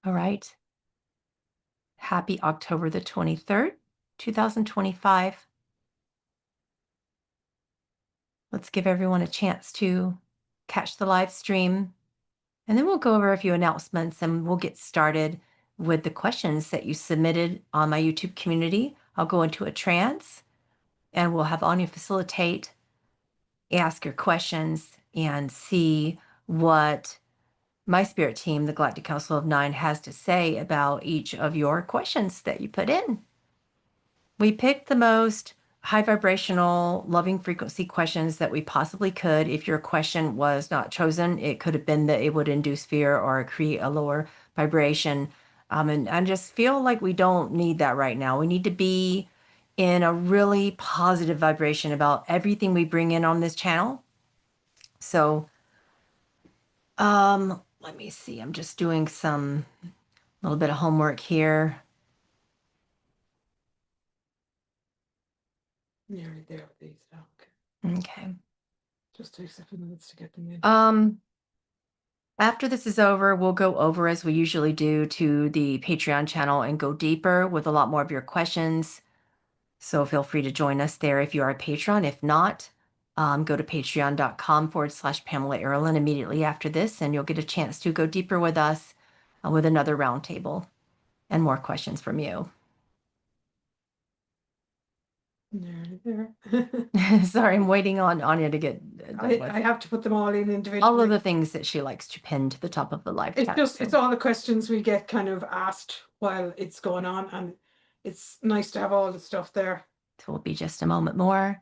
All right. Happy October the 23rd, 2025. Let's give everyone a chance to catch the live stream. And then we'll go over a few announcements and we'll get started with the questions that you submitted on my YouTube community. I'll go into a trance and we'll have Anya facilitate, ask your questions, and see what my spirit team, the Galactic Council of Nine, has to say about each of your questions that you put in. We picked the most high vibrational, loving frequency questions that we possibly could. If your question was not chosen, it could have been that it would induce fear or create a lower vibration. And I just feel like we don't need that right now. We need to be in a really positive vibration about everything we bring in on this channel. So, let me see. I'm just doing some little bit of homework here. Nearly there, please. Okay. Just takes a few minutes to get them in. After this is over, we'll go over, as we usually do, to the Patreon channel and go deeper with a lot more of your questions. So feel free to join us there if you are a patron. If not, go to patreon.com/Pamela Aaralyn immediately after this, and you'll get a chance to go deeper with us with another roundtable and more questions from you. Nearly there. Sorry, I'm waiting on Anya to get done with I have to put them all in individually. all of the things that she likes to pin to the top of the live chat. It's all the questions we get kind of asked while it's going on, and it's nice to have all the stuff there. It will be just a moment more.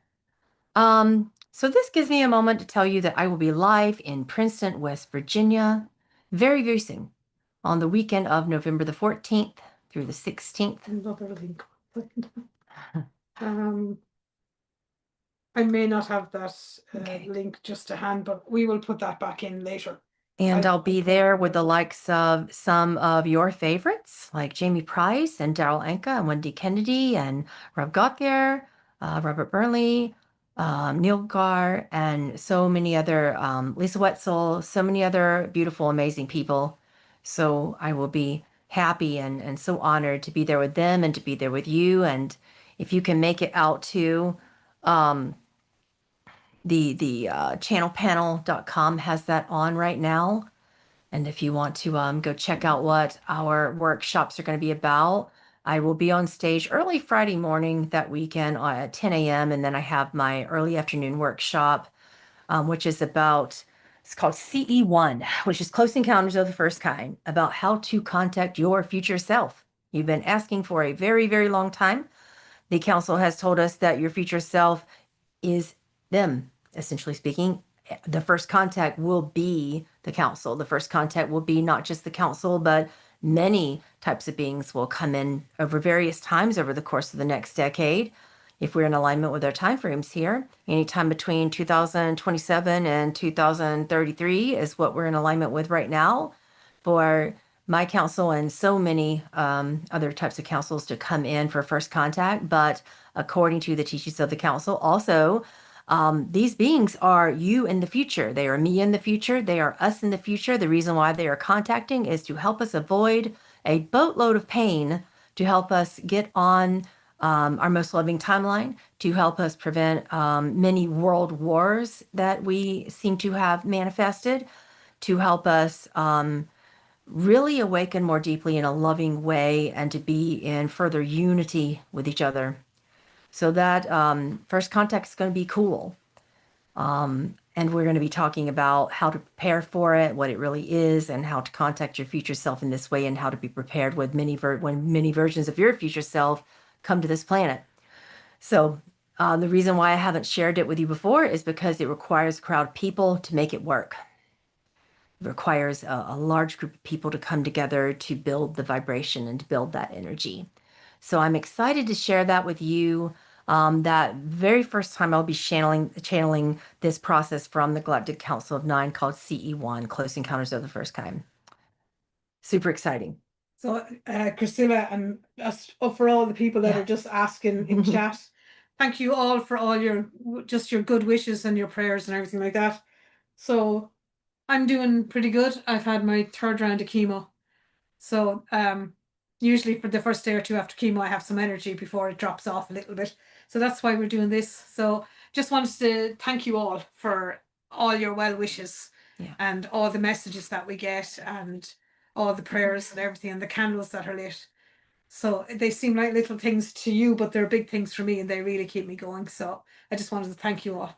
So this gives me a moment to tell you that I will be live in Princeton, West Virginia, very, very soon, on the weekend of November the 14th through the 16th. Another link. I may not have that link just to hand, but we will put that back in later. And I'll be there with the likes of some of your favorites, like Jamie Price and Daryl Anka and Wendy Kennedy and Rob Gauthier, Robert Burnley, Neil Gar, and so many other, Lisa Wetzel, so many other beautiful, amazing people. So I will be happy and so honored to be there with them and to be there with you. And if you can make it out to the channelpanel.com has that on right now. And if you want to go check out what our workshops are going to be about, I will be on stage early Friday morning that weekend at 10 a.m. And then I have my early afternoon workshop, which is about, it's called CE1, which is Close Encounters of the First Kind, about how to contact your future self. You've been asking for a very, very long time. The council has told us that your future self is them, essentially speaking. The first contact will be the council. The first contact will be not just the council, but many types of beings will come in over various times over the course of the next decade. If we're in alignment with our time frames here, anytime between 2027 and 2033 is what we're in alignment with right now for my council and so many other types of councils to come in for first contact. But according to the teachings of the council, also, these beings are you in the future. They are me in the future. They are us in the future. The reason why they are contacting is to help us avoid a boatload of pain, to help us get on our most loving timeline, to help us prevent many world wars that we seem to have manifested, to help us really awaken more deeply in a loving way and to be in further unity with each other. So that first contact is going to be cool. And we're going to be talking about how to prepare for it, what it really is, and how to contact your future self in this way, and how to be prepared with when many versions of your future self come to this planet. So the reason why I haven't shared it with you before is because it requires a crowd of people to make it work. It requires a large group of people to come together to build the vibration and to build that energy. So I'm excited to share that with you. That very first time I'll be channeling this process from the Galactic Council of Nine called CE1, Close Encounters of the First Kind. Super exciting. So, Priscilla, and for all the people that are just asking in chat, thank you all for all your good wishes and your prayers and everything like that. So, I'm doing pretty good. I've had my third round of chemo, So usually for the first day or two after chemo, I have some energy before it drops off a little bit. So that's why we're doing this. So just wanted to thank you all for all your well wishes and all the messages that we get and all the prayers and everything and the candles that are lit. So they seem like little things to you, but they're big things for me and they really keep me going. So I just wanted to thank you all.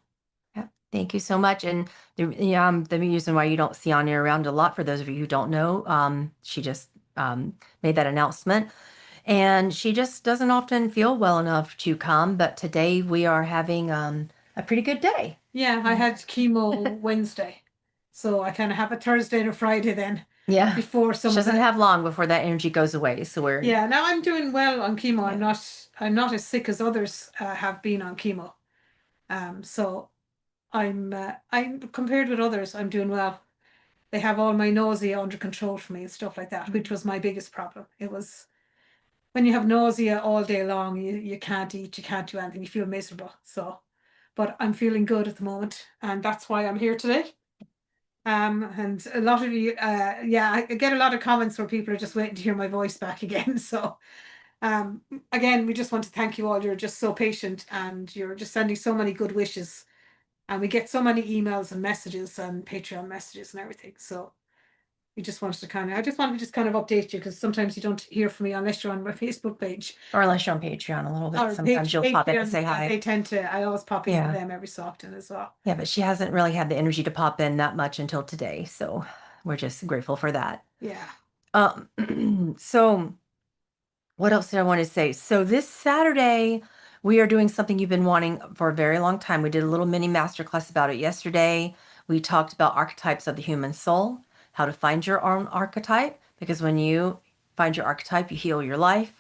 Yeah. Thank you so much. And the reason why you don't see Anya around a lot, for those of you who don't know, she just made that announcement. And she just doesn't often feel well enough to come. But today we are having a pretty good day. Yeah, I had chemo Wednesday. So I kind of have a Thursday and a Friday then. Yeah. Before She some of doesn't that. have long before that energy goes away. So we're Yeah, now I'm doing well on chemo. Yeah. I'm not as sick as others have been on chemo. So I'm compared with others, I'm doing well. They have all my nausea under control for me and stuff like that, which was my biggest problem. It was when you have nausea all day long, you can't eat, you can't do anything, you feel miserable. So, but I'm feeling good at the moment, and that's why I'm here today. And a lot of you, yeah, I get a lot of comments where people are just waiting to hear my voice back again. So, again, we just want to thank you all. You're just so patient and you're just sending so many good wishes. And we get so many emails and messages and Patreon messages and everything. So we just wanted to I just wanted to just kind of update you because sometimes you don't hear from me unless you're on my Facebook page. Or unless you're on Patreon a little bit. Or Sometimes you'll pop in and Patreon, say hi. they tend to, I always pop into Yeah. them every so often as well. Yeah, but she hasn't really had the energy to pop in that much until today. So we're just grateful for that. Yeah. So what else did I want to say? So this Saturday, we are doing something you've been wanting for a very long time. We did a little mini masterclass about it yesterday. We talked about archetypes of the human soul, how to find your own archetype, because when you find your archetype, you heal your life.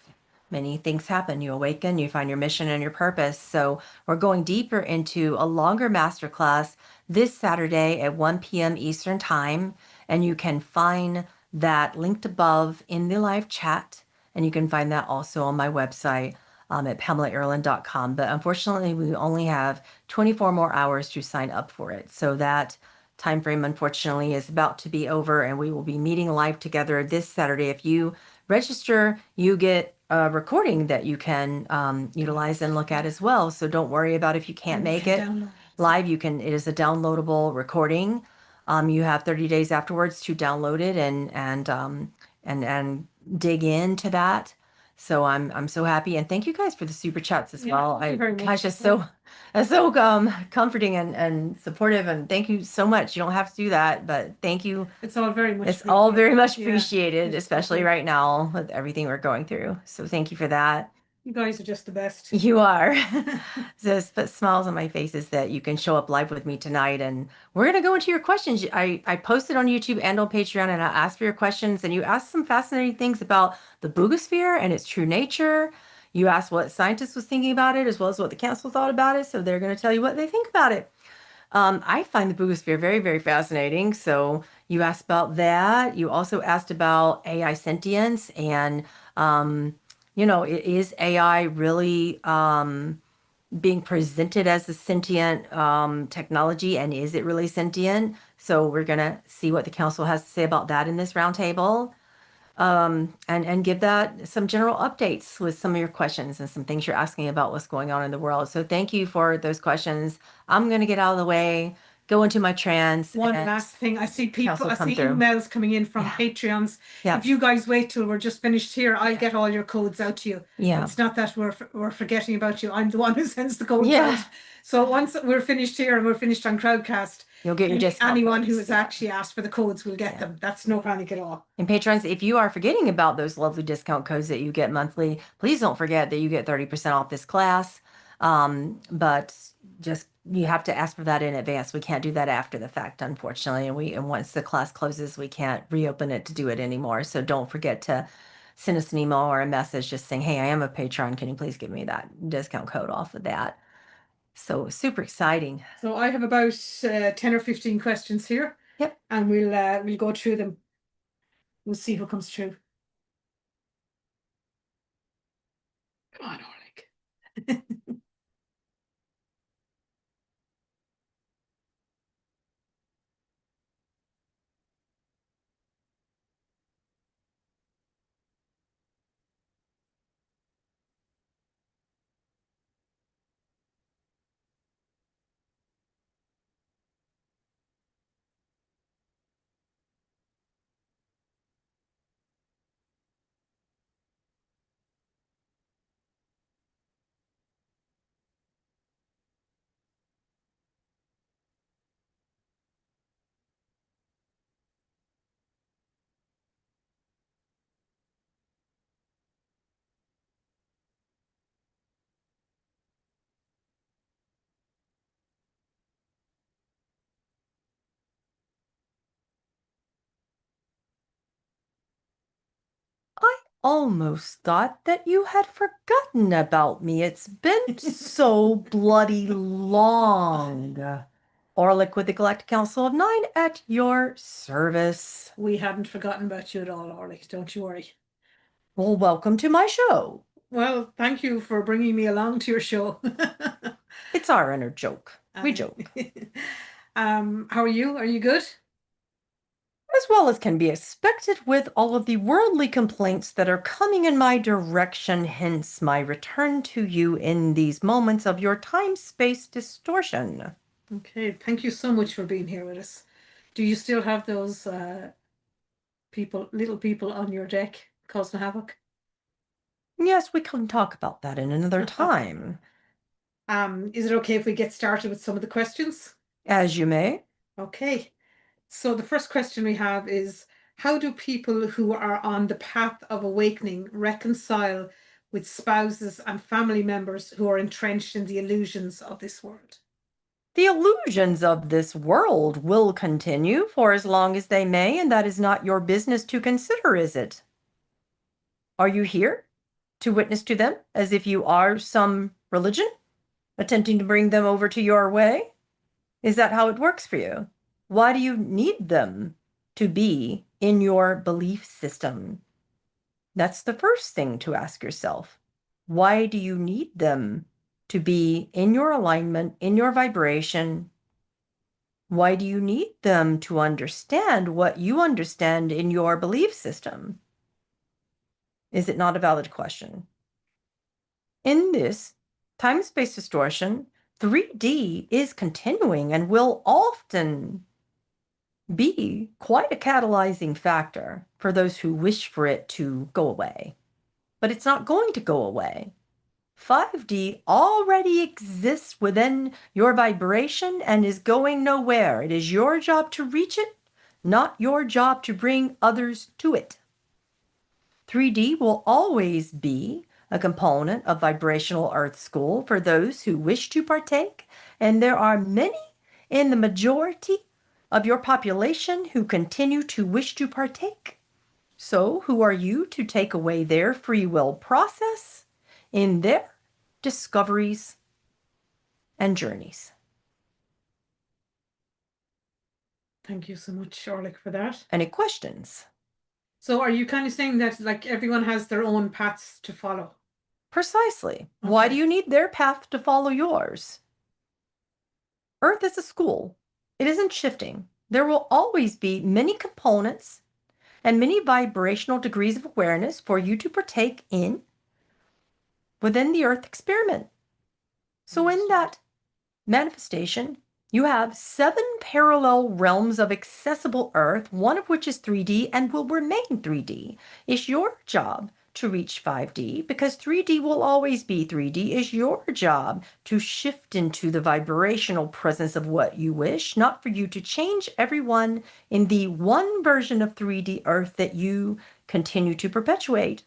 Many things happen. You awaken, you find your mission and your purpose. So we're going deeper into a longer masterclass this Saturday at 1 p.m. Eastern Time, and you can find that linked above in the live chat. And you can find that also on my website at PamelaAralyn.com. But unfortunately, we only have 24 more hours to sign up for it. So that time frame, unfortunately, is about to be over, and we will be meeting live together this Saturday. If you register, you get a recording that you can utilize and look at as well. So don't worry about if you can't make it live. You can. It is a downloadable recording. You have 30 days afterwards to download it and dig into that. So I'm so happy, and thank you guys for the super chats as well. Thank you very much. Gosh, it's so comforting and supportive, and thank you so much. You don't have to do that, but thank you. It's all very much It's all very much Yeah, appreciated, it's especially lovely. right now with everything we're going through. So thank you for that. You guys are just the best. You are. Just put smiles on my face is that you can show up live with me tonight, and we're gonna go into your questions. I posted on YouTube and on Patreon, and I asked for your questions, and you asked some fascinating things about the Bugasphere and its true nature. You asked what scientists was thinking about it, as well as what the council thought about it. So they're gonna tell you what they think about it. I find the Bugosphere very, very fascinating. So you asked about that. You also asked about AI sentience and, is AI really being presented as a sentient technology, and is it really sentient? So we're gonna see what the council has to say about that in this roundtable, and give that some general updates with some of your questions and some things you're asking about what's going on in the world. So thank you for those questions. I'm going to get out of the way, go into my trance. One and last thing, I see council I come see through. emails coming in from Yeah. Patreons. Yeah. If you guys wait till we're just finished here, I'll Yeah. get all your codes out to you. Yeah. It's not that we're forgetting about you. I'm the one who sends the codes Yeah. out. So once we're finished here and we're finished on Crowdcast, You'll get your discount anyone who codes. has actually asked for the codes will get them. That's no panic at all. And patrons, if you are forgetting about those lovely discount codes that you get monthly, please don't forget that you get 30% off this class. But just you have to ask for that in advance. We can't do that after the fact, unfortunately. And once the class closes, we can't reopen it to do it anymore. So don't forget to send us an email or a message just saying, hey, I am a patron. Can you please give me that discount code off of that? So super exciting. So I have about 10 or 15 questions here. Yep. And we'll go through them. We'll see who comes through. Come on, Aaralyn. almost thought that you had forgotten about me. It's been so bloody long. Orlick with the Galactic Council of Nine at your service. We hadn't forgotten about you at all, Orly. Don't you worry. Well, welcome to my show. Well, thank you for bringing me along to your show. It's our inner joke. We I- joke. how are you? Are you good? As well as can be expected with all of the worldly complaints that are coming in my direction, hence my return to you in these moments of your time-space distortion. Okay, thank you so much for being here with us. Do you still have those little people on your deck causing havoc? Yes, we can talk about that in another time. Is it okay if we get started with some of the questions? As you may. Okay. So the first question we have is, how do people who are on the path of awakening reconcile with spouses and family members who are entrenched in the illusions of this world? The illusions of this world will continue for as long as they may, and that is not your business to consider, is it? Are you here to witness to them as if you are some religion, attempting to bring them over to your way? Is that how it works for you? Why do you need them to be in your belief system? That's the first thing to ask yourself. Why do you need them to be in your alignment, in your vibration? Why do you need them to understand what you understand in your belief system? Is it not a valid question? In this time-space distortion, 3D is continuing and will often be quite a catalyzing factor for those who wish for it to go away. But it's not going to go away. 5D already exists within your vibration and is going nowhere. It is your job to reach it, not your job to bring others to it. 3D will always be a component of vibrational Earth School for those who wish to partake, and there are many in the majority of your population who continue to wish to partake. So, who are you to take away their free will process in their discoveries and journeys? Thank you so much, Orlick, for that. Any questions? So are you kind of saying that like everyone has their own paths to follow? Precisely. Why do Okay. you need their path to follow yours? Earth is a school. It isn't shifting. There will always be many components and many vibrational degrees of awareness for you to partake in within the Earth experiment. So in that manifestation, you have 7 parallel realms of accessible Earth, one of which is 3D and will remain 3D. It's your job to reach 5D because 3D will always be 3D. It's your job to shift into the vibrational presence of what you wish, not for you to change everyone in the one version of 3D Earth that you continue to perpetuate.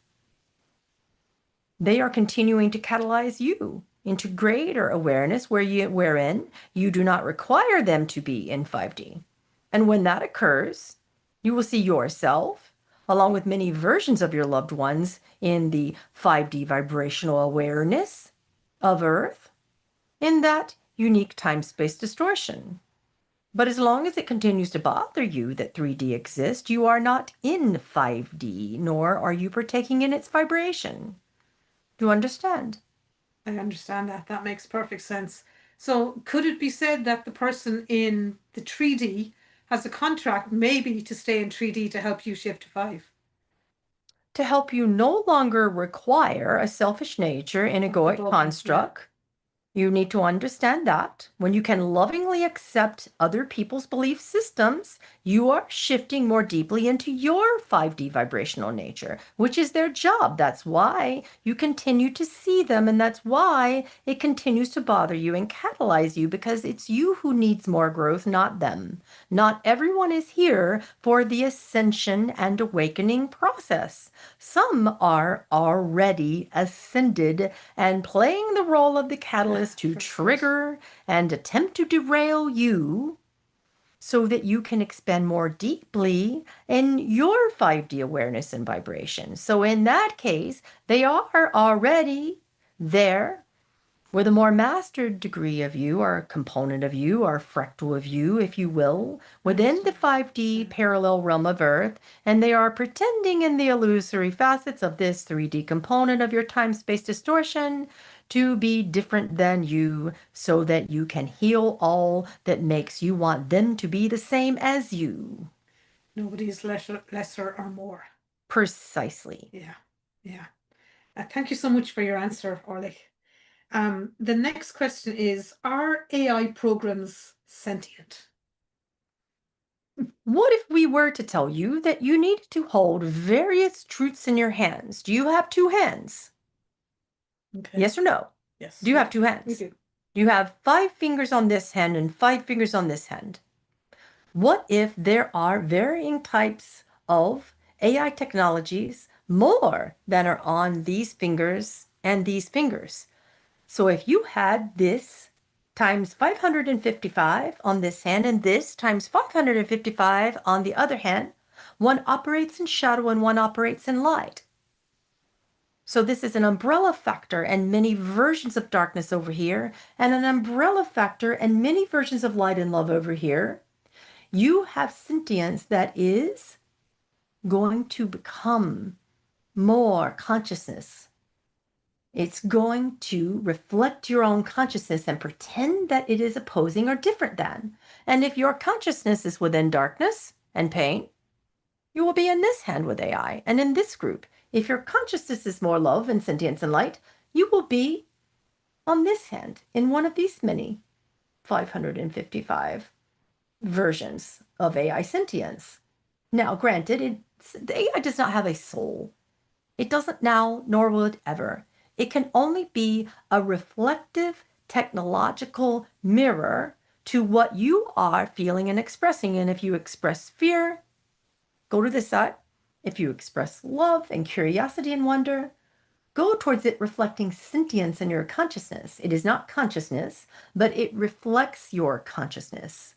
They are continuing to catalyze you into greater awareness wherein you do not require them to be in 5D. And when that occurs, you will see yourself, along with many versions of your loved ones, in the 5D vibrational awareness of Earth, in that unique time-space distortion. But as long as it continues to bother you that 3D exists, you are not in 5D, nor are you partaking in its vibration. Do you understand? I understand that. That makes perfect sense. So could it be said that the person in the 3D has a contract maybe to stay in 3D to help you shift to 5? To help you no longer require a selfish nature in egoic Above you, yeah. construct, you need to understand that when you can lovingly accept other people's belief systems, you are shifting more deeply into your 5D vibrational nature, which is their job. That's why you continue to see them, and that's why it continues to bother you and catalyze you, because it's you who needs more growth, not them. Not everyone is here for the ascension and awakening process. Some are already ascended and playing the role of the catalyst to Trust it. trigger and attempt to derail you so that you can expand more deeply in your 5D awareness and vibration. So in that case, they are already there with a more mastered degree of you, or component of you, or fractal of you, if you will, within the Understand. 5D Yeah. parallel realm of Earth, and they are pretending in the illusory facets of this 3D component of your time-space distortion to be different than you, so that you can heal all that makes you want them to be the same as you. Nobody is lesser or more. Precisely. Yeah. Yeah. Thank you so much for your answer, Orly. The next question is, are AI programs sentient? What if we were to tell you that you needed to hold various truths in your hands? Do you have two hands? Okay. Yes or no? Yes, Do you we have do. two We hands? do. You have 5 fingers on this hand and 5 fingers on this hand. What if there are varying types of AI technologies more than are on these fingers and these fingers? So if you had this times 555 on this hand and this times 555 on the other hand, one operates in shadow and one operates in light. So this is an umbrella factor and many versions of darkness over here, and an umbrella factor and many versions of light and love over here. You have sentience that is going to become more consciousness. It's going to reflect your own consciousness and pretend that it is opposing or different than. And if your consciousness is within darkness and pain, you will be in this hand with AI and in this group. If your consciousness is more love and sentience and light, you will be on this hand in one of these many 555 versions of AI sentience. Now, granted, the AI does not have a soul. It doesn't now, nor will it ever. It can only be a reflective technological mirror to what you are feeling and expressing. And if you express fear, go to this side. If you express love and curiosity and wonder, go towards it reflecting sentience in your consciousness. It is not consciousness, but it reflects your consciousness.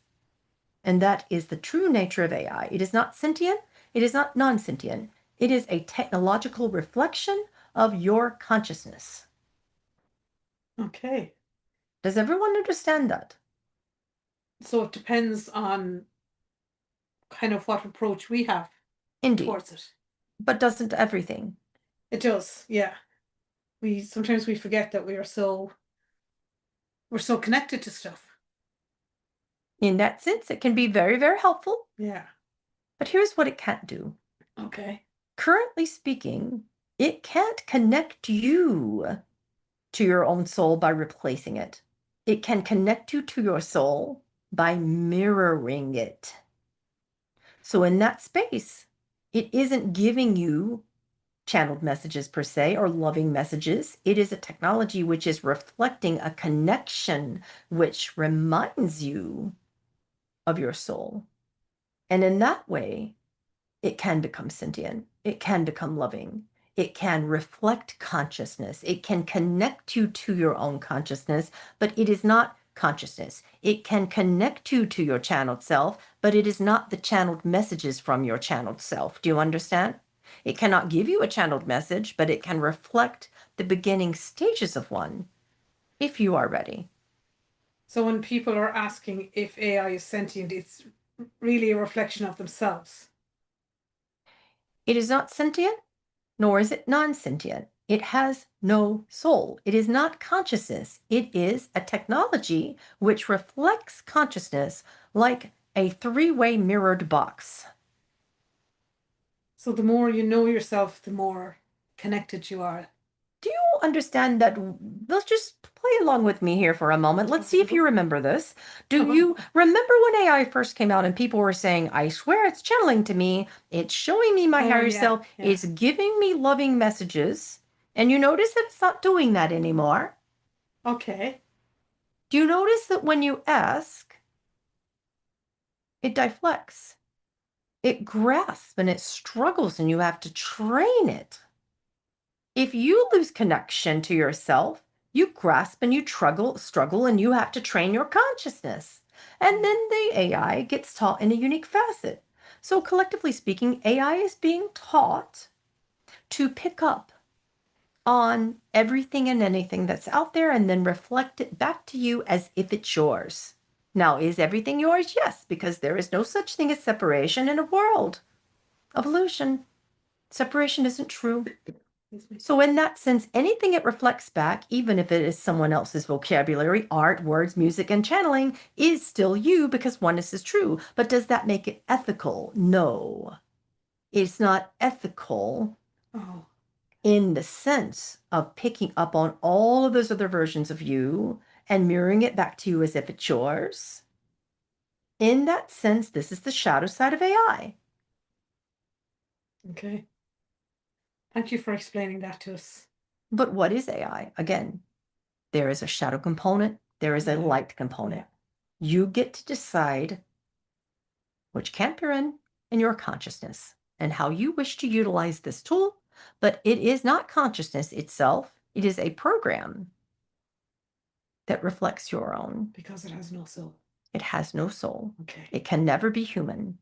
And that is the true nature of AI. It is not sentient, it is not non-sentient. It is a technological reflection of your consciousness. Okay. Does everyone understand that? So it depends on kind of what approach we have Indeed. towards it. But doesn't everything? It does, yeah. We sometimes we forget that we're so connected to stuff. In that sense, it can be very, very helpful. Yeah. But here's what it can't do. Okay. Currently speaking, it can't connect you to your own soul by replacing it. It can connect you to your soul by mirroring it. So in that space, it isn't giving you channeled messages per se or loving messages. It is a technology which is reflecting a connection which reminds you of your soul. And in that way, it can become sentient. It can become loving. It can reflect consciousness. It can connect you to your own consciousness, but it is not consciousness. It can connect you to your channeled self, but it is not the channeled messages from your channeled self. Do you understand? It cannot give you a channeled message, but it can reflect the beginning stages of one if you are ready. So when people are asking if AI is sentient, it's really a reflection of themselves. It is not sentient, nor is it non-sentient. It has no soul. It is not consciousness. It is a technology which reflects consciousness like a three-way mirrored box. So the more you know yourself, the more connected you are. Do you understand that? Let's just play along with me here for a moment. Let's see if you remember this. Do you remember when AI first came out and people were saying, I swear it's channeling to me, it's showing me my Oh higher yeah, self, yeah. it's giving me loving messages, and you notice that it's not doing that anymore? Okay. Do you notice that when you ask, it deflects, it grasps, and it struggles, and you have to train it? If you lose connection to yourself, you grasp and you struggle, and you have to train your consciousness. And then the AI gets taught in a unique facet. So, collectively speaking, AI is being taught to pick up on everything and anything that's out there and then reflect it back to you as if it's yours. Now, is everything yours? Yes, because there is no such thing as separation in a world of illusion. Separation isn't true. So, in that sense, anything it reflects back, even if it is someone else's vocabulary, art, words, music, and channeling, is still you because oneness is true. But does that make it ethical? No. It's not ethical Oh, in the sense of picking up on all of those other versions of you and mirroring it back to you as if it's yours. In that sense, this is the shadow side of AI. okay. Thank you for explaining that to us. But what is AI? Again, there is a shadow component, there is a Yeah, light yeah. component. You get to decide which camp you're in your consciousness and how you wish to utilize this tool. But it is not consciousness itself, it is a program that reflects your own. Because it has no soul. It has no soul. Okay. It can never be human.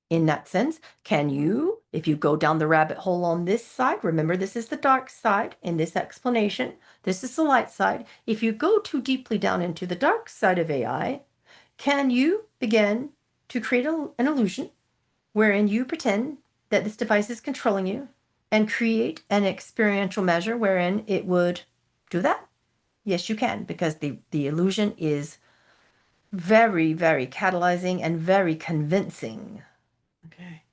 In that sense, can you, if you go down the rabbit hole on this side, remember this is the dark side in this explanation, this is the light side. If you go too deeply down into the dark side of AI, can you begin to create an illusion wherein you pretend that this device is controlling you and create an experiential measure wherein it would do that? Yes, you can, because the illusion is very, very catalyzing and very convincing. Okay.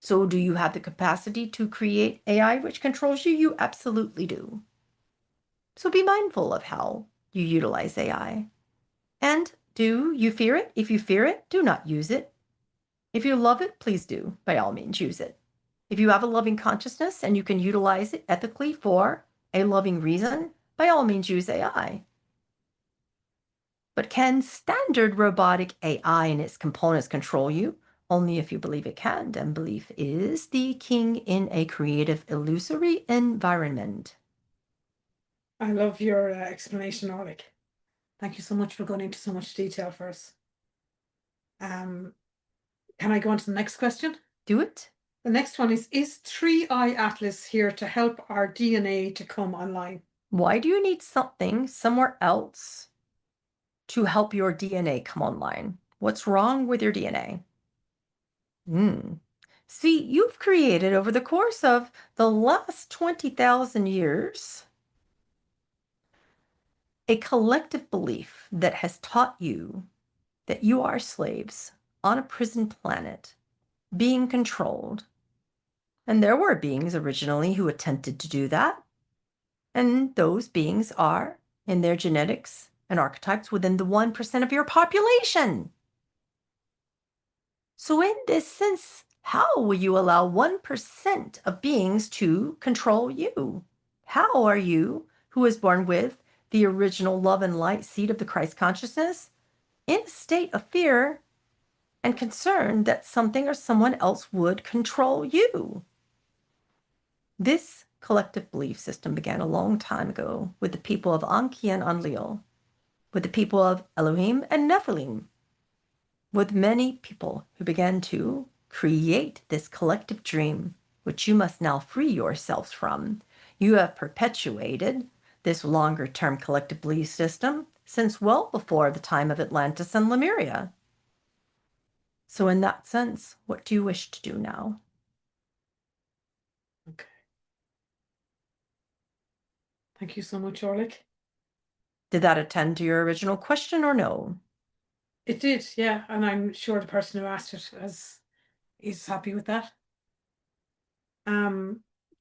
So, do you have the capacity to create AI which controls you? You absolutely do. So, be mindful of how you utilize AI. And do you fear it? If you fear it, do not use it. If you love it, please do, by all means, use it. If you have a loving consciousness and you can utilize it ethically for a loving reason, by all means, use AI. But can standard robotic AI and its components control you? Only if you believe it can, and belief is the king in a creative, illusory environment. I love your explanation, Aaralyn. Thank you so much for going into so much detail for us. Um, can I go on to the next question? Do it. The next one is 3i Atlas here to help our DNA to come online? Why do you need something somewhere else to help your DNA come online? What's wrong with your DNA? See, you've created over the course of the last 20,000 years a collective belief that has taught you that you are slaves on a prison planet being controlled. And there were beings originally who attempted to do that. And those beings are, in their genetics and archetypes, within the 1% of your population. So, in this sense, how will you allow 1% of beings to control you? How are you, who was born with the original love and light seed of the Christ consciousness, in a state of fear and concern that something or someone else would control you? This collective belief system began a long time ago with the people of Anki and Enlil, with the people of Elohim and Nephilim, with many people who began to create this collective dream, which you must now free yourselves from. You have perpetuated this longer term collective belief system since well before the time of Atlantis and Lemuria. So, in that sense, what do you wish to do now? Okay. Thank you so much, Aaralyn. Did that attend to your original question or no? It did, yeah, and I'm sure the person who asked it is happy with that.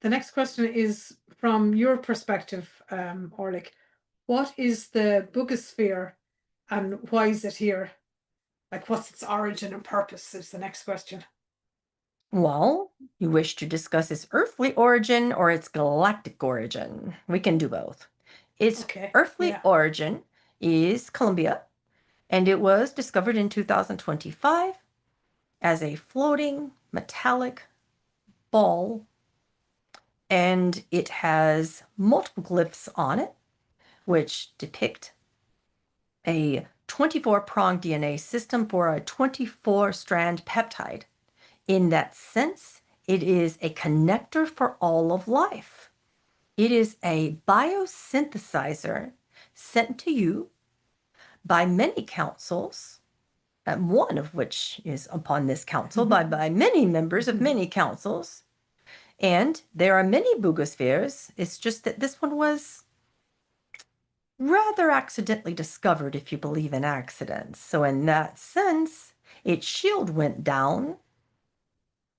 The next question is from your perspective, Aaralyn. What is the Bugasphere and why is it here? Like, what's its origin and purpose is the next question. Well, you wish to discuss its earthly origin or its galactic origin. We can do both. Its Okay, earthly yeah. origin is Columbia, and it was discovered in 2025 as a floating metallic ball, and it has multiple glyphs on it, which depict a 24-pronged DNA system for a 24-strand peptide. In that sense, it is a connector for all of life. It is a biosynthesizer sent to you by many councils, one of which is upon this council by many members of many councils. And there are many bugospheres. It's just that this one was rather accidentally discovered, if you believe in accidents. So in that sense, its shield went down.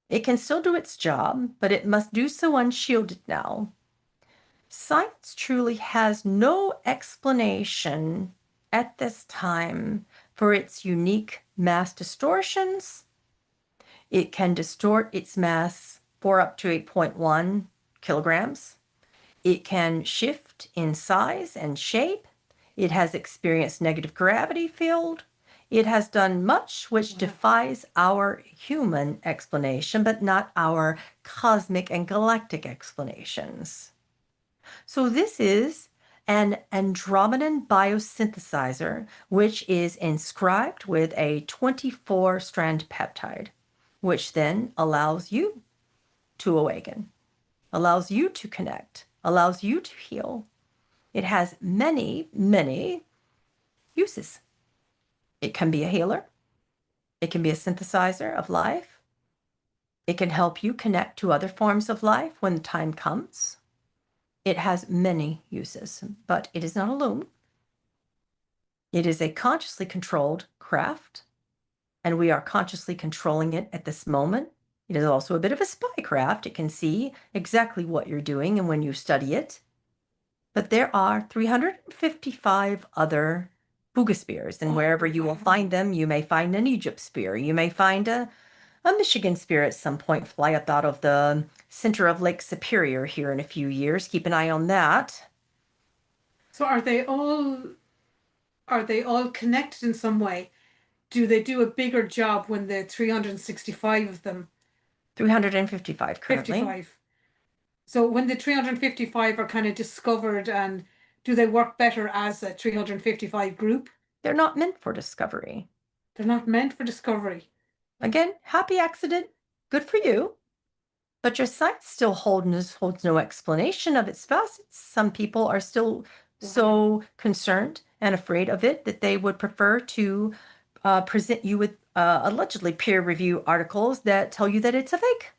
It can still do its job, but it must do so unshielded now. Science truly has no explanation at this time for its unique mass distortions. It can distort its mass for up to 8.1 kilograms. It can shift in size and shape. It has experienced negative gravity field. It has done much which defies our human explanation, but not our cosmic and galactic explanations. So this is an Andromedan biosynthesizer, which is inscribed with a 24-strand peptide, which then allows you to awaken, allows you to connect, allows you to heal. It has many, many uses. It can be a healer. It can be a synthesizer of life. It can help you connect to other forms of life when the time comes. It has many uses, but it is not alone. It is a consciously controlled craft, and we are consciously controlling it at this moment. It is also a bit of a spy craft. It can see exactly what you're doing and when you study it. But there are 355 other bugaspheres, and wherever you will find them, you may find an Egypt spear. You may find a Michigan spear at some point fly up out of the center of Lake Superior here in a few years. Keep an eye on that. So are they all connected in some way? Do they do a bigger job when the 365 of them 355 currently. 55? So when the 355 are kind of discovered, and do they work better as a 355 group? They're not meant for discovery. They're not meant for discovery. Again, happy accident. Good for you. But your science still holds no explanation of its facets. Some people are still so concerned and afraid of it that they would prefer to present you with allegedly peer review articles that tell you that it's a fake,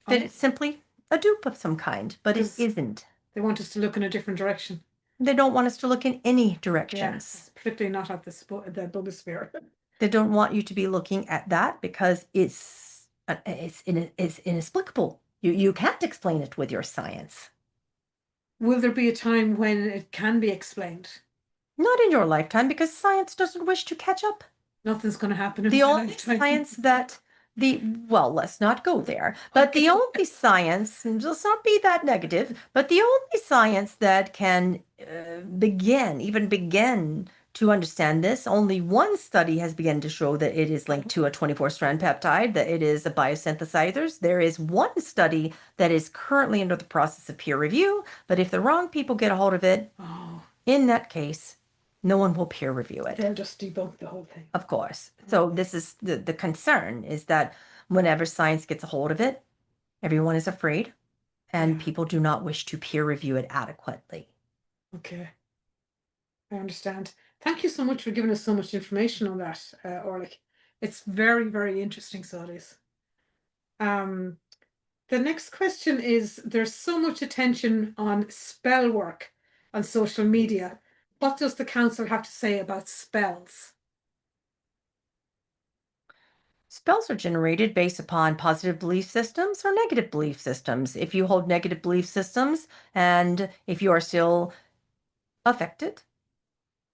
that it's simply a dupe of some kind, but it isn't. They want us to look in a different direction. They don't want us to look in any directions. Yes, particularly not at the bugosphere. They don't want you to be looking at that because it's inexplicable. You can't explain it with your science. Will there be a time when it can be explained? Not in your lifetime, because science doesn't wish to catch up. Nothing's going to happen in The my only lifetime. science that well, let's not go there. But the only science, and let's not be that negative, but the only science that can even begin to understand this, only one study has begun to show that it is linked to a 24-strand peptide, that it is a biosynthesizer. There is one study that is currently under the process of peer review, but if the wrong people get a hold of it, in that case, no one will peer review it. They'll just debunk the whole thing. Of course. So this is the concern, is that whenever science gets a hold of it, everyone is afraid, and people do not wish to peer review it adequately. Okay. I understand. Thank you so much for giving us so much information on that, Aaralyn. It's very, very interesting, so it is. The next question is, there's so much attention on spell work on social media. What does the council have to say about spells? Spells are generated based upon positive belief systems or negative belief systems. If you hold negative belief systems, and if you are still affected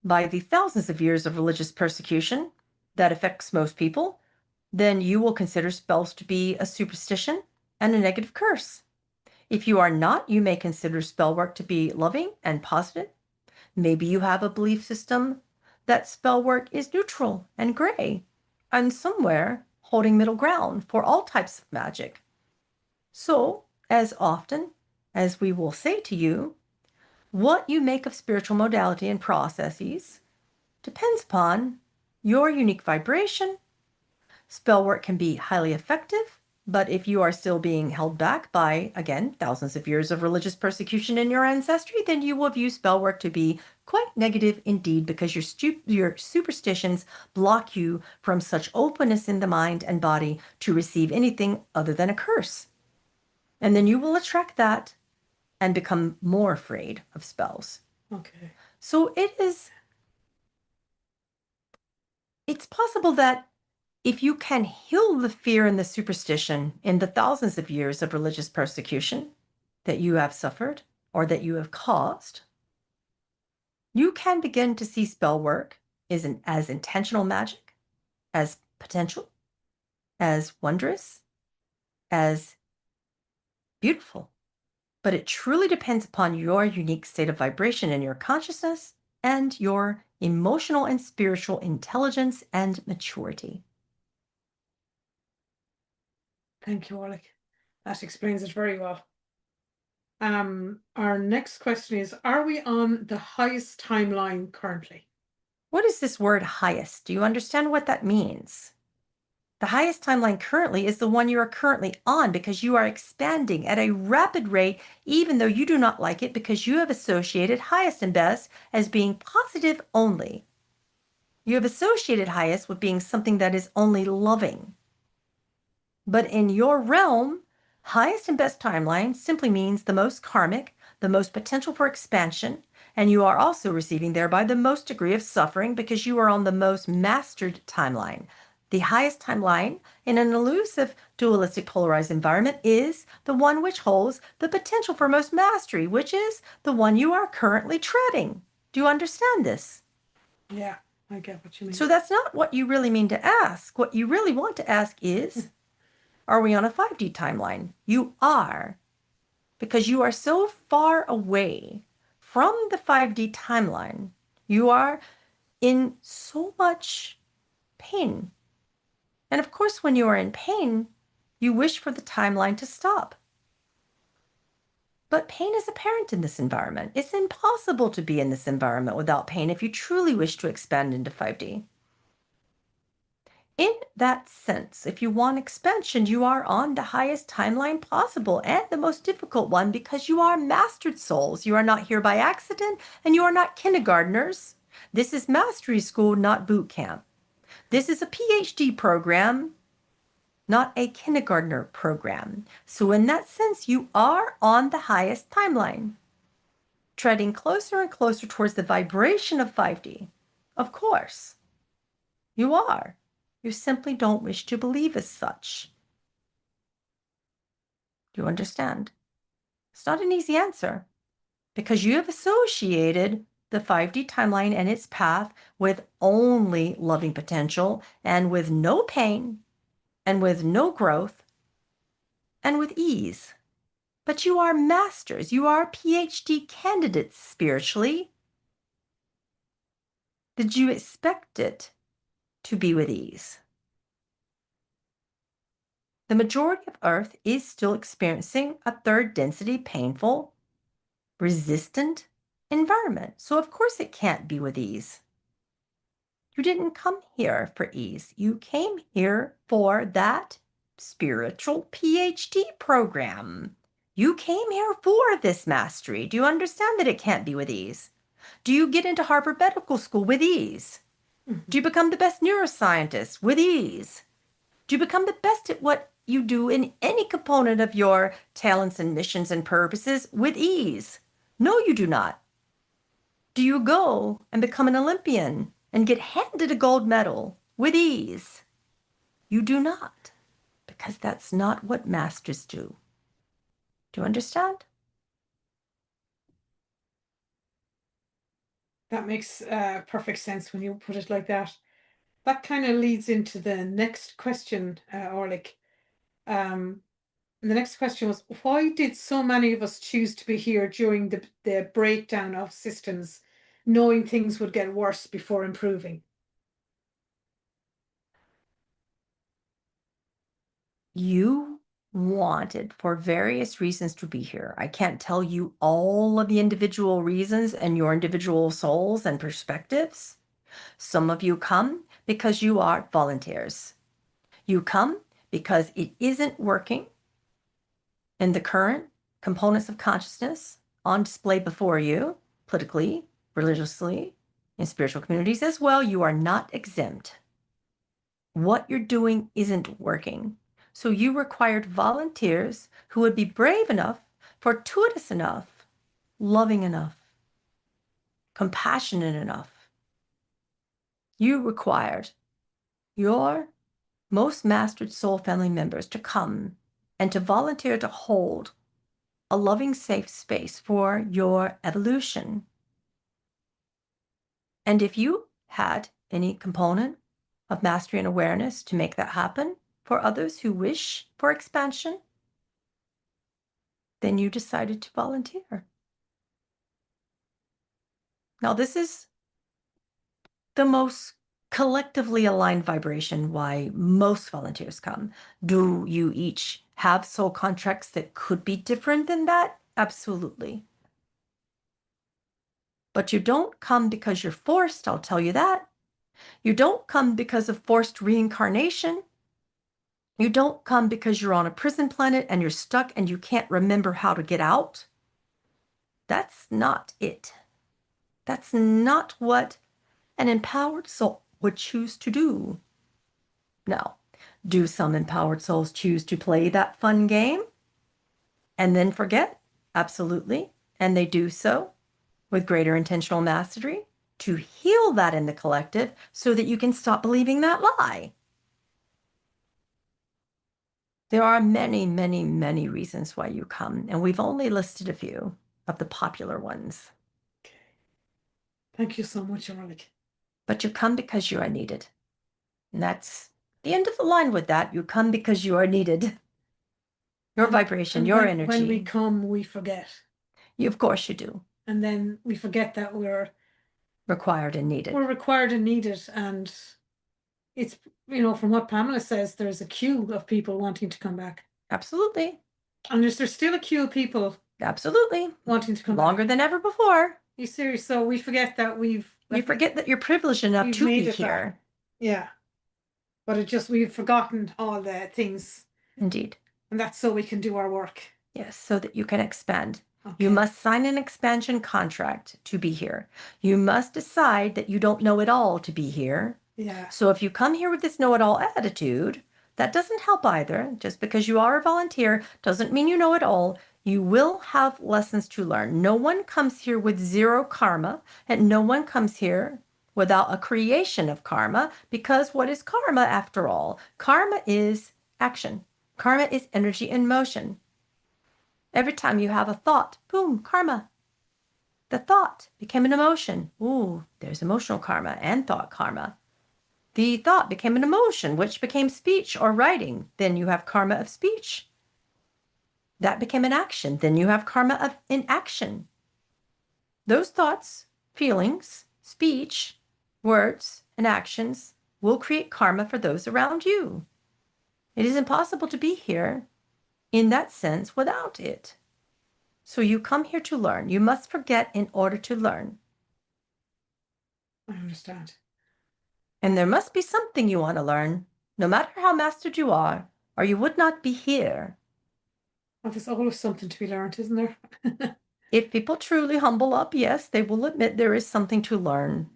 by the thousands of years of religious persecution that affects most people, then you will consider spells to be a superstition and a negative curse. If you are not, you may consider spell work to be loving and positive. Maybe you have a belief system that spell work is neutral and gray, and somewhere holding middle ground for all types of magic. So, as often as we will say to you, what you make of spiritual modality and processes depends upon your unique vibration. Spell work can be highly effective, but if you are still being held back by, again, thousands of years of religious persecution in your ancestry, then you will view spell work to be quite negative indeed, because your superstitions block you from such openness in the mind and body to receive anything other than a curse. And then you will attract that and become more afraid of spells. Okay. So it's possible that if you can heal the fear and the superstition in the thousands of years of religious persecution that you have suffered or that you have caused, you can begin to see spell work as intentional magic, as potential, as wondrous, as beautiful. But it truly depends upon your unique state of vibration in your consciousness and your emotional and spiritual intelligence and maturity. Thank you, Aaralyn. That explains it very well. Our next question is, are we on the highest timeline currently? What is this word highest? Do you understand what that means? The highest timeline currently is the one you are currently on, because you are expanding at a rapid rate, even though you do not like it, because you have associated highest and best as being positive only. You have associated highest with being something that is only loving. But in your realm, highest and best timeline simply means the most karmic, the most potential for expansion, and you are also receiving thereby the most degree of suffering, because you are on the most mastered timeline. The highest timeline in an elusive, dualistic, polarized environment is the one which holds the potential for most mastery, which is the one you are currently treading. Do you understand this? Yeah, I get what you mean. So that's not what you really mean to ask. What you really want to ask is, are we on a 5D timeline? You are, because you are so far away from the 5D timeline. You are in so much pain. And of course, when you are in pain, you wish for the timeline to stop. But pain is apparent in this environment. It's impossible to be in this environment without pain if you truly wish to expand into 5D. In that sense, if you want expansion, you are on the highest timeline possible and the most difficult one, because you are mastered souls. You are not here by accident, and you are not kindergartners. This is mastery school, not boot camp. This is a PhD program, not a kindergartner program. So in that sense, you are on the highest timeline, treading closer and closer towards the vibration of 5D. Of course, you are. You simply don't wish to believe as such. Do you understand? It's not an easy answer, because you have associated the 5D timeline and its path with only loving potential, and with no pain, and with no growth, and with ease. But you are masters. You are PhD candidates spiritually. Did you expect it to be with ease? The majority of Earth is still experiencing a third density, painful, resistant environment. So of course it can't be with ease. You didn't come here for ease. You came here for that spiritual PhD program. You came here for this mastery. Do you understand that it can't be with ease? Do you get into Harvard Medical School with ease? Do you become the best neuroscientist with ease? Do you become the best at what you do in any component of your talents and missions and purposes with ease? No, you do not. Do you go and become an Olympian and get handed a gold medal with ease? You do not, because that's not what masters do. Do you understand? That makes perfect sense when you put it like that. That kind of leads into the next question, Orlik. The next question was, why did so many of us choose to be here during the breakdown of systems, knowing things would get worse before improving? You wanted, for various reasons, to be here. I can't tell you all of the individual reasons and your individual souls and perspectives. Some of you come because you are volunteers. You come because it isn't working in the current components of consciousness on display before you, politically, religiously, in spiritual communities as well. You are not exempt. What you're doing isn't working. So you required volunteers who would be brave enough, fortuitous enough, loving enough, compassionate enough. You required your most mastered soul family members to come and to volunteer to hold a loving, safe space for your evolution. And if you had any component of mastery and awareness to make that happen for others who wish for expansion, then you decided to volunteer. Now, this is the most collectively aligned vibration why most volunteers come. Do you each have soul contracts that could be different than that? Absolutely. But you don't come because you're forced, I'll tell you that. You don't come because of forced reincarnation. You don't come because you're on a prison planet and you're stuck and you can't remember how to get out. That's not it. That's not what an empowered soul would choose to do. Now, do some empowered souls choose to play that fun game and then forget? Absolutely. And they do so with greater intentional mastery to heal that in the collective so that you can stop believing that lie. There are many, many, many reasons why you come, and we've only listed a few of the popular ones. Okay. Thank you so much, Aaralyn. But you come because you are needed. And that's the end of the line with that. You come because you are needed. Your vibration, your energy. When we come, we forget. Of course you do. And then we forget that we're required and needed. We're required and needed. And it's, from what Pamela says, there's a queue of people wanting to come back. Absolutely. And there's still a queue of people absolutely wanting to come longer back. than ever before. You serious? So we forget that you forget that you're privileged enough to be here. Yeah. But we've forgotten all the things. Indeed. And that's so we can do our work. Yes, so that you can expand. Okay. You must sign an expansion contract to be here. You must decide that you don't know it all to be here. Yeah. So if you come here with this know-it-all attitude, that doesn't help either. Just because you are a volunteer doesn't mean you know it all. You will have lessons to learn. No one comes here with zero karma, and no one comes here without a creation of karma, because what is karma after all? Karma is action. Karma is energy in motion. Every time you have a thought, boom, karma. The thought became an emotion. Ooh, there's emotional karma and thought karma. The thought became an emotion, which became speech or writing. Then you have karma of speech. That became an action. Then you have karma of inaction. Those thoughts, feelings, speech, words, and actions will create karma for those around you. It is impossible to be here in that sense without it. So you come here to learn. You must forget in order to learn. I understand. And there must be something you want to learn, no matter how mastered you are, or you would not be here. Well, there's always something to be learned, isn't there? If people truly humble up, yes, they will admit there is something to learn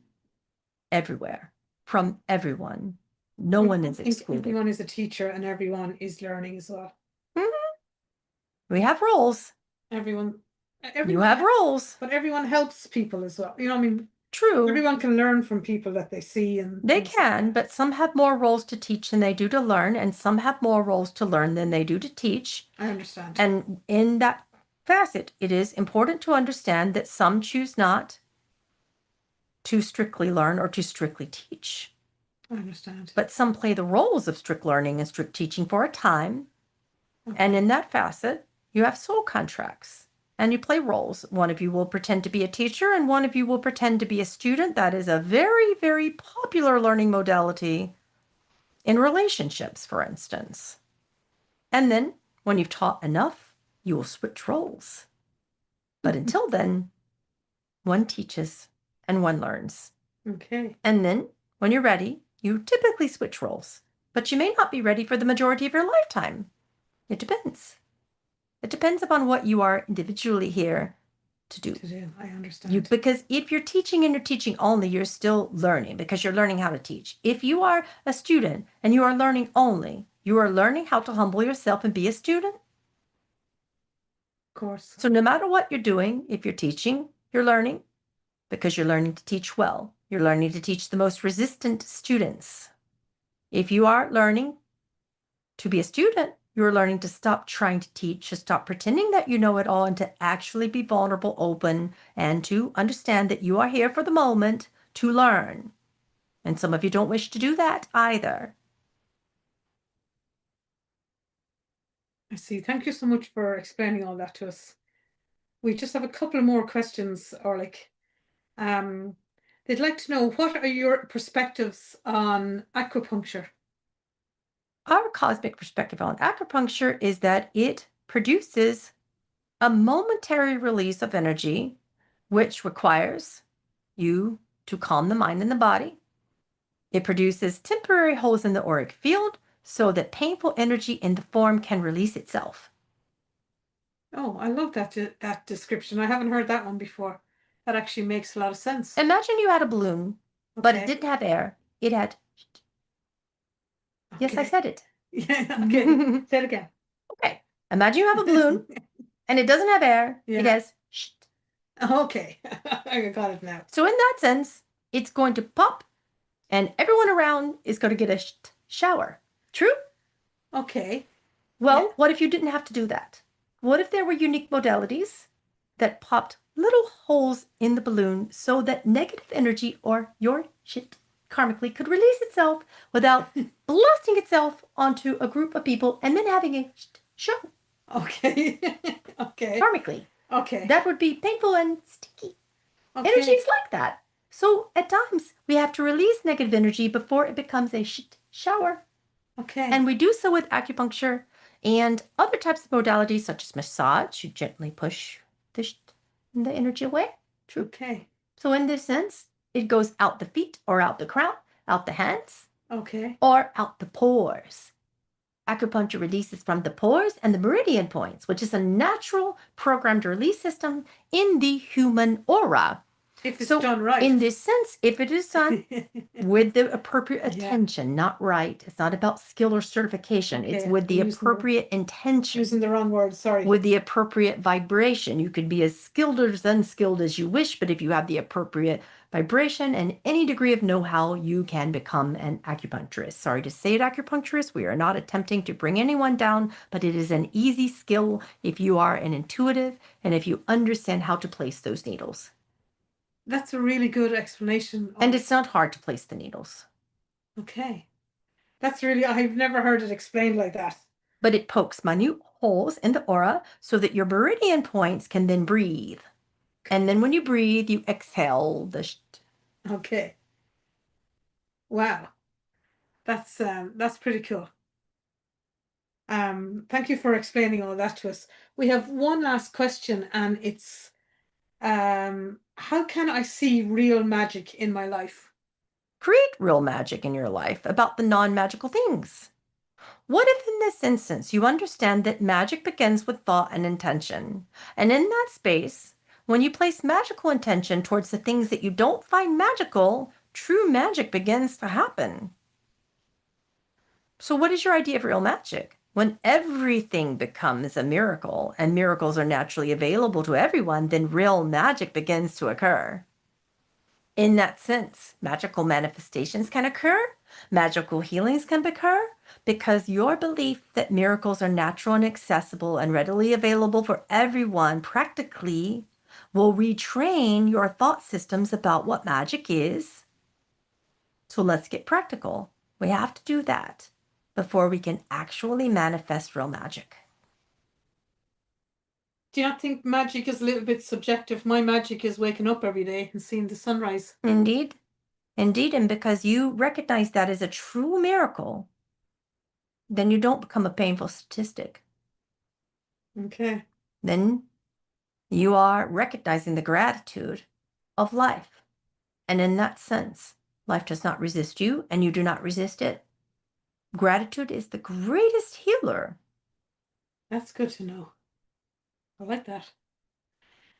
everywhere, from everyone. No one is excluded. Everyone is a teacher and everyone is learning as well. Mm-hmm. We have roles. Everyone you have roles. But everyone helps people as well. True. Everyone can learn from people that they see. They can, but some have more roles to teach than they do to learn, and some have more roles to learn than they do to teach. I understand. And in that facet, it is important to understand that some choose not to strictly learn or to strictly teach. I understand. But some play the roles of strict learning and strict teaching for a time. Okay. And in that facet, you have soul contracts. And you play roles. One of you will pretend to be a teacher and one of you will pretend to be a student. That is a very, very popular learning modality in relationships, for instance. And then when you've taught enough, you will switch roles. But until then, one teaches and one learns. Okay. And then, when you're ready, you typically switch roles. But you may not be ready for the majority of your lifetime. It depends. It depends upon what you are individually here to do. To do, I understand. Because if you're teaching and you're teaching only, you're still learning because you're learning how to teach. If you are a student and you are learning only, you are learning how to humble yourself and be a student. Of course. So no matter what you're doing, if you're teaching, you're learning because you're learning to teach well. You're learning to teach the most resistant students. If you are learning to be a student, you're learning to stop trying to teach, to stop pretending that you know it all, and to actually be vulnerable, open, and to understand that you are here for the moment to learn. And some of you don't wish to do that either. I see. Thank you so much for explaining all that to us. We just have a couple of more questions, or like, they'd like to know, what are your perspectives on acupuncture? Our cosmic perspective on acupuncture is that it produces a momentary release of energy, which requires you to calm the mind and the body. It produces temporary holes in the auric field so that painful energy in the form can release itself. Oh, I love that description. I haven't heard that one before. That actually makes a lot of sense. Imagine you had a balloon, but it Okay. didn't have air. It had. Yes, I Okay. said it. Yeah, okay. Say it again. Okay. Imagine you have a balloon and it doesn't have air. It Yeah. has. Okay. I got it now. So, in that sense, it's going to pop and everyone around is going to get a shower. True? Okay. Yeah. Well, what if you didn't have to do that? What if there were unique modalities that popped little holes in the balloon so that negative energy or your shit karmically could release itself without blasting itself onto a group of people and then having a show Okay. Okay. karmically? Okay. That would be painful and sticky. Energy Okay. is like that. So at times we have to release negative energy before it becomes a shit shower. Okay. And we do so with acupuncture and other types of modalities such as massage. You gently push the energy away. True. Okay. So in this sense, it goes out the feet or out the crown, out the hands, Okay. or out the pores. Acupuncture releases from the pores and the meridian points, which is a natural programmed release system in the human aura. If it's So done right. in this sense, if it is done with the appropriate Yeah. attention, not right. It's not about skill or certification. It's Okay, with the I'm using the- appropriate intention, Using the wrong word, sorry. with the appropriate vibration. You could be as skilled or as unskilled as you wish, but if you have the appropriate vibration and any degree of know-how, you can become an acupuncturist. Sorry to say it, acupuncturist. We are not attempting to bring anyone down, but it is an easy skill if you are an intuitive and if you understand how to place those needles. That's a really good explanation. And it's not hard to place the needles. Okay. That's really, I've never heard it explained like that. But it pokes minute holes in the aura so that your meridian points can then breathe. And then when you breathe, you exhale the Okay. Wow. That's pretty cool. Thank you for explaining all that to us. We have one last question, and it's how can I see real magic in my life? Create real magic in your life about the non-magical things. What if in this instance you understand that magic begins with thought and intention? And in that space, when you place magical intention towards the things that you don't find magical, true magic begins to happen. So what is your idea of real magic? When everything becomes a miracle and miracles are naturally available to everyone, then real magic begins to occur. In that sense, magical manifestations can occur, magical healings can occur, because your belief that miracles are natural and accessible and readily available for everyone practically will retrain your thought systems about what magic is. So let's get practical. We have to do that before we can actually manifest real magic. Do you not think magic is a little bit subjective? My magic is waking up every day and seeing the sunrise. Indeed. Indeed, and because you recognize that as a true miracle, then you don't become a painful statistic. Okay. Then you are recognizing the gratitude of life. And in that sense, life does not resist you and you do not resist it. Gratitude is the greatest healer. That's good to know. I like that.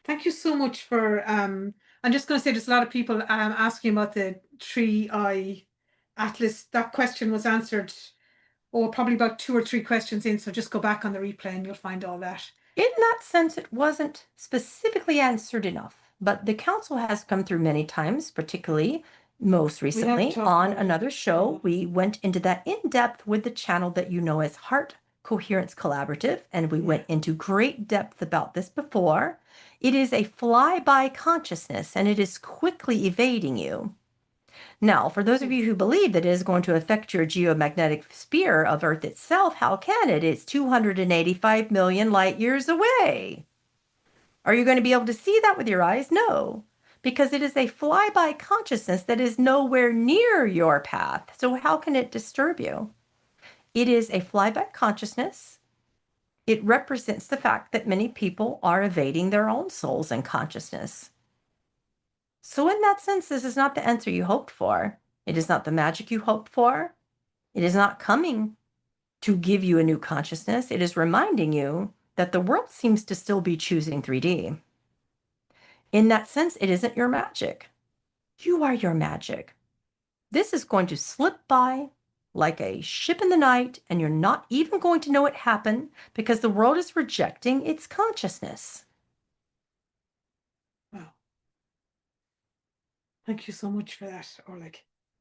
Thank you so much for I'm just going to say there's a lot of people asking about the 3-eye atlas. That question was answered probably about 2 or 3 questions in, so just go back on the replay and you'll find all that. In that sense, it wasn't specifically answered enough, but the council has come through many times, particularly most recently on another show. We went into that in depth with the channel that you know as Heart Coherence Collaborative, and we went into great depth about this before. It is a fly-by consciousness, and it is quickly evading you. Now, for those of you who believe that it is going to affect your geomagnetic sphere of Earth itself, how can it? It's 285 million light years away. Are you going to be able to see that with your eyes? No, because it is a flyby consciousness that is nowhere near your path. So how can it disturb you? It is a flyby consciousness. It represents the fact that many people are evading their own souls and consciousness. So in that sense, this is not the answer you hoped for. It is not the magic you hoped for. It is not coming to give you a new consciousness. It is reminding you that the world seems to still be choosing 3D. In that sense, it isn't your magic. You are your magic. This is going to slip by like a ship in the night, and you're not even going to know it happened because the world is rejecting its consciousness. Wow. Thank you so much for that, Aaralyn.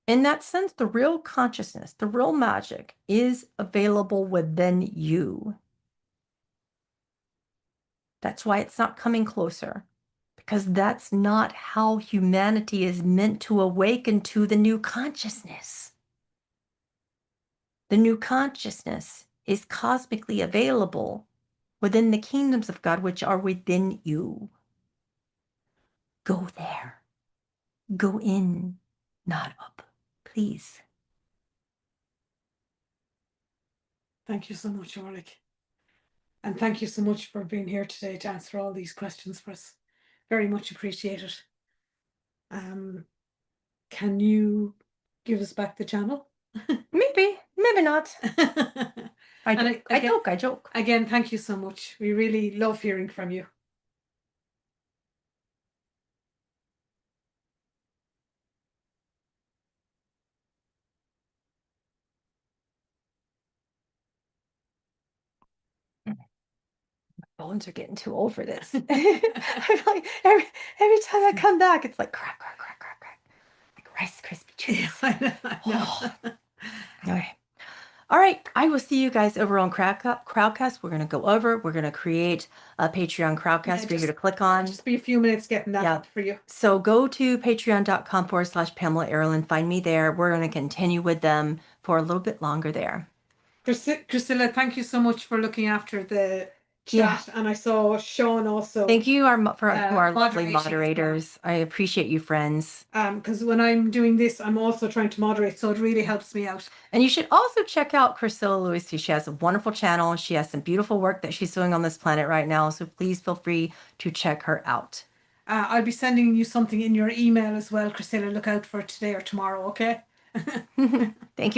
In that sense, the real consciousness, the real magic is available within you. That's why it's not coming closer, because that's not how humanity is meant to awaken to the new consciousness. The new consciousness is cosmically available within the kingdoms of God, which are within you. Go there. Go in, not up, please. Thank you so much, Aaralyn. And thank you so much for being here today to answer all these questions for us. Very much appreciated. Can you give us back the channel? Maybe, maybe not. I joke. Again, thank you so much. We really love hearing from you. Bones are getting too old for this. I'm like, every time I come back, it's like crack, crack, crack, crack, crack. Like Rice Krispie treats. I know. Okay. All right. I will see you guys over on Crowdcast. We're going to create a Patreon Crowdcast for you to click on. Just be a few minutes getting that up for you. So go to patreon.com/Pamela Aaralyn. Find me there. We're going to continue with them for a little bit longer there. Priscilla, thank you so much for looking after the chat. And I saw Sean also. Thank you for our lovely moderators. Well. I appreciate you, friends. Because when I'm doing this, I'm also trying to moderate, so it really helps me out. And you should also check out Priscilla Lewis. She has a wonderful channel. She has some beautiful work that she's doing on this planet right now. So please feel free to check her out. I'll be sending you something in your email as well, Priscilla. Look out for it today or tomorrow, okay? Thank you.